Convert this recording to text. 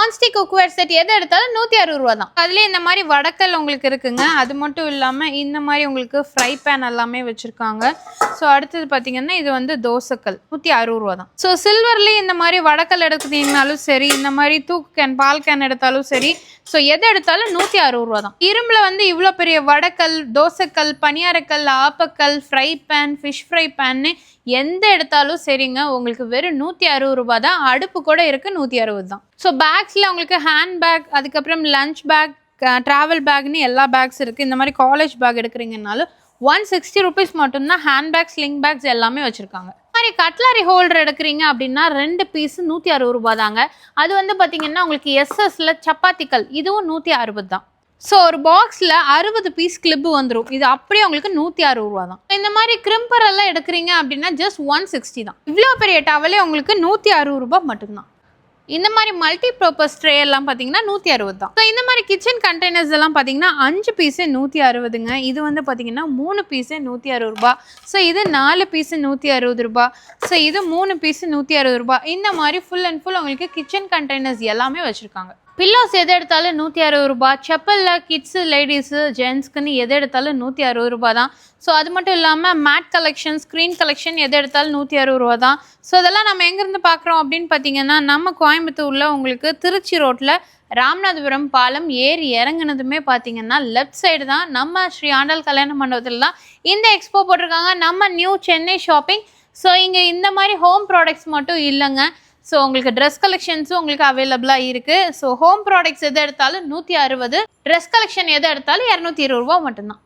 Nonstick cookware set எது எடுத்தாலும் 160 ரூபா தான். அதுலேயே இந்த மாதிரி வடக்கல் உங்களுக்கு இருக்குங்க. அது மட்டும் இல்லாமல் இந்த மாதிரி உங்களுக்கு ஃப்ரை பேன் எல்லாமே வச்சுருக்காங்க. ஸோ அடுத்தது பார்த்தீங்கன்னா இது வந்து தோசைக்கல் 160 ரூபா தான். ஸோ சில்வர்லேயே இந்த மாதிரி வடக்கல் எடுத்துக்கிட்டீங்கனாலும் சரி, இந்த மாதிரி தூக்கு கேன் பால் கேன் எடுத்தாலும் சரி, ஸோ எது எடுத்தாலும் 160 ரூபா தான். இரும்பில் வந்து இவ்வளோ பெரிய வடக்கல், தோசைக்கல், பனியாரக்கல், ஆப்பக்கல், ஃப்ரை பேன், ஃபிஷ் ஃப்ரை பேன்னு எந்த எடுத்தாலும் சரிங்க உங்களுக்கு வெறும் 160 ரூபா தான். அடுப்பு கூட இருக்குது 160 தான். ஸோ பேக்ஸில் உங்களுக்கு ஹேண்ட் பேக், அதுக்கப்புறம் லஞ்ச் பேக், ட்ராவல் பேக்னு எல்லா பேக்ஸ் இருக்குது. இந்த மாதிரி காலேஜ் பேக் எடுக்கிறீங்கனாலும் 160 ருபீஸ் மட்டும்தான். ஹேண்ட் பேக், ஸ்லிங் பேக்ஸ் எல்லாமே வச்சுருக்காங்க. மாதிரி கட்லரி ஹோல்டர் எடுக்கிறீங்க அப்படின்னா 2 பீஸ் 160 ரூபா தாங்க. அது வந்து பார்த்தீங்கன்னா உங்களுக்கு எஸ்எஸ்ல சப்பாத்திக்கல், இதுவும் 160 தான். ஸோ ஒரு பாக்ஸில் 60 பீஸ் கிளிப்பு வந்துடும். இது அப்படியே உங்களுக்கு 160 ரூபா தான். இந்த மாதிரி கிரிம்பர் எல்லாம் எடுக்கிறீங்க அப்படின்னா ஜஸ்ட் 160 தான். இவ்வளோ பெரிய டவலே உங்களுக்கு 160 ரூபா மட்டும்தான். இந்த மாதிரி மல்டி பர்பஸ் ட்ரே எல்லாம் பார்த்தீங்கன்னா 160 தான். ஸோ இந்த மாதிரி கிச்சன் கண்டெய்னர்ஸ் எல்லாம் பார்த்தீங்கன்னா 5 பீஸு 160ங்க. இது வந்து பார்த்தீங்கன்னா 3 பீஸு 160 ரூபா. ஸோ இது 4 பீஸு 160 ரூபா. ஸோ இது 3 பீஸு 160 ரூபா. இந்த மாதிரி ஃபுல் அண்ட் ஃபுல் உங்களுக்கு கிச்சன் கண்டெய்னர்ஸ் எல்லாமே வச்சுருக்காங்க. பில்லோஸ் எது எடுத்தாலும் 160 ரூபா. செப்பலில் கிட்ஸு, லேடிஸு, ஜென்ஸ்க்குன்னு எது எடுத்தாலும் 160 ரூபா தான். ஸோ அது மட்டும் இல்லாமல் மேட் கலெக்ஷன், ஸ்க்ரீன் கலெக்ஷன் எது எடுத்தாலும் 160 ரூபா தான். ஸோ இதெல்லாம் நம்ம எங்கேருந்து பார்க்குறோம் அப்படின்னு பார்த்தீங்கன்னா நம்ம கோயம்புத்தூரில் உங்களுக்கு திருச்சி ரோட்டில் ராமநாதபுரம் பாலம் ஏறி இறங்குனதுமே பார்த்தீங்கன்னா லெஃப்ட் சைடு தான் நம்ம ஸ்ரீ ஆண்டாள் கல்யாண மண்டபத்தில் தான் இந்த எக்ஸ்போ போட்டிருக்காங்க. நம்ம நியூ சென்னை ஷாப்பிங். ஸோ இங்கே இந்த மாதிரி ஹோம் ப்ராடக்ட்ஸ் மட்டும் இல்லைங்க. ஸோ உங்களுக்கு ட்ரெஸ் கலெக்ஷன்ஸும் உங்களுக்கு அவைலபிளாக இருக்குது. ஸோ ஹோம் ப்ராடக்ட்ஸ் எது எடுத்தாலும் 160, ட்ரெஸ் கலெக்ஷன் எது எடுத்தாலும் 220 ரூபா மட்டும்தான்.